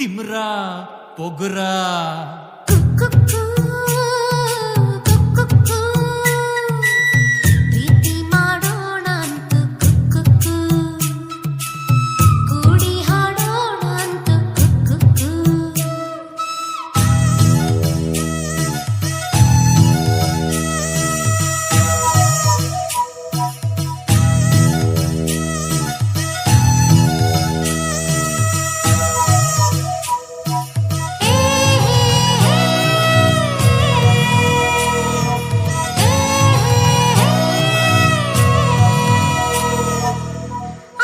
ತಿಮ್ರ ಪೊಗುರ ಪ್ರೀತಿ ಮಾಡೋಣ ಅಂತ ಕುಕ್ಕು ಕೂಡಿ ಹಾಡೋಣ ಅಂತ ಕುಕ್ಕು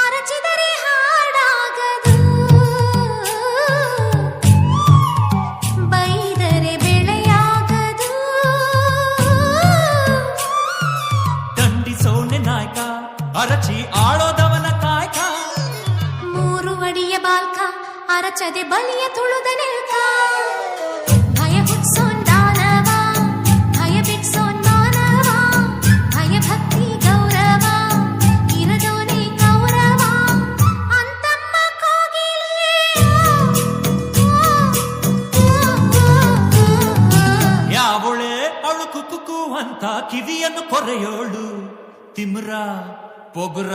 ಅರಚಿದರೆ ಹಾಡಾಗದು ಬೈದರೆ ಬೆಳೆಯಾಗದು ದಂಡಿಸೋನೆ ನಾಯಕ ಅರಚಿ ಆಳೋದವನ ಕಾಯಕ ಮೂರು ಅಡಿಯ ಬಾಲ್ಕ ಅರಚದೆ ಬಲಿಯ ತುಳುದ ನೆಲ್ಕ ಭಯ ಹುಟ್ಸೋನ್ ದಾನವ ಭಯ ಬಿಡ್ಸೋನ್ ಮಾನವ ಭಯ ಭಕ್ತಿ ಗೌರವ ಇರದೋನೆ ಕೌರವ ಅಂತಮ್ಮ ಯಾವಳೆ ಅವಳು ಕುಕ್ಕು ಅಂತ ಕಿವಿಯನ್ನು ಕೊರೆಯೋಳು ತಿಮ್ರ ಪೊಗುರ